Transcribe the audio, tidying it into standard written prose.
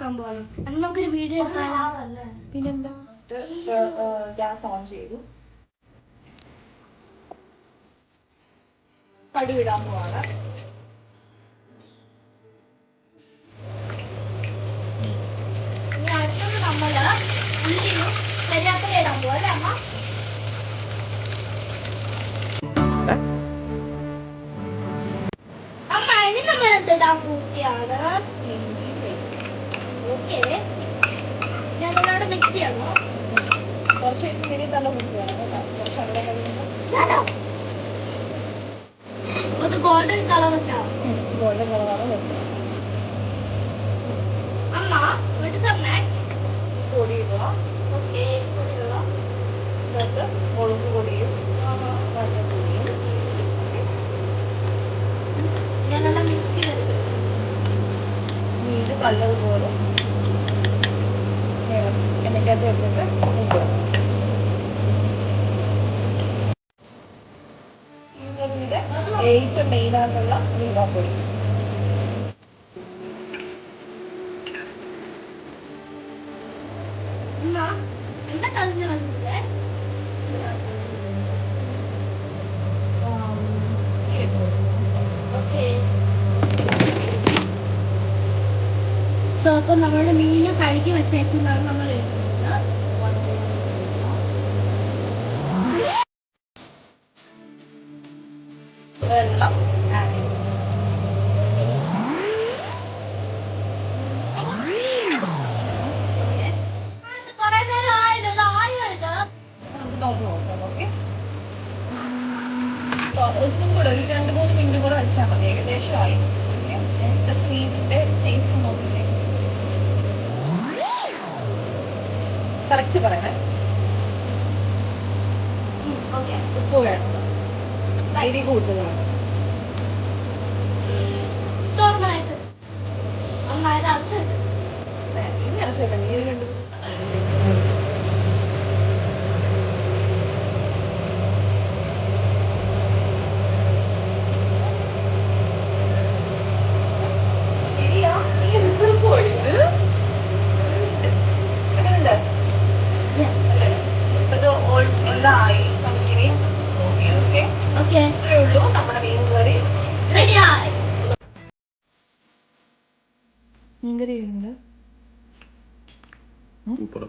എടുക്കാൻ പോകണം. നമുക്കൊരു വീഡിയോ എടുക്കാനല്ലേ. പിന്നെന്താ, ഗ്യാസ് ഓൺ ചെയ്തു, കടുക് ഇടാൻ പോവാണ്. ഇനി അടുത്തത് നമ്മള് ഉള്ളിയും കരിയാപ്പില ഇടാൻ പോവാ അല്ലേ അമ്മ? അമ്മ ഇനി നമ്മൾ എന്തിടാൻ പോവുകയാണ്. ഓക്കെ, ഞാൻ നിങ്ങളോട് മിക്സ് ചെയ്യണോ? കുറച്ച് മിനി തല കുട്ടിയാണ് കേട്ടോ. കുറച്ച് അവിടെ അത് ഗോൾഡൻ കളർ ഉണ്ടാവും. ഗോൾഡൻ കളറാണ് വെക്കുക. അമ്മ what is up next? പൊടി ഇടുക. ഓക്കെ, പൊടി ഇടുക. എന്നിട്ട് മുളക് പൊടിയും മഞ്ഞൾപ്പൊടിയും ഞാനെല്ലാം മിക്സ് ചെയ്തെടുക്കും. മീൻ നല്ലതുപോലെ എണ്ണയ്ക്കകത്ത് എടുത്തിട്ട് ഇടുക. ഇതിൻ്റെ ഏറ്റവും മെയിനായിട്ടുള്ള മീനാപ്പൊടി. എന്താ കളഞ്ഞു വന്നില്ലേ? ഓക്കെ, സോ അപ്പൊ നമ്മുടെ മീന് കഴുകി വെച്ചേക്കുന്നതാണ് നമ്മൾ എടുക്കുന്നത്. വെള്ളം കുറെ നേരം ആയത് ആയോ ഇത്? നമുക്ക് തുറന്ന് നോക്കാം. ഓക്കെ, ഒന്നും കൂടെ ഒരു 2-3 മിനിറ്റ് കൂടെ വെച്ചാൽ മതി. ഏകദേശം ആയി. ജസ്റ്റ് മീനിന്റെ ടേസ്റ്റ് നോക്കില്ലേ. കറക്റ്റ് പറയണേ. ഓക്കെ, ഉപ്പ് വേണം, എരി കൂടുതലാണ്. നോർമലായിട്ട് നന്നായിട്ട് അടച്ചിട്ട് ഇനി അരച്ചേക്കണം. ഈ രണ്ട് ശരിയാ. നീ എപ്പോഴും പോയിട്ട് എങ്ങനെയുണ്ട്? ഇത് എല്ലാം ആയി. നമുക്കിനി ഓക്കെ ഓക്കെ ഓക്കെ ഇത്രയേ ഉള്ളൂ. നമ്മുടെ മീൻ കറി റെഡിയായി. മീൻ കറി ഉണ്ട്. സൂപ്പർ.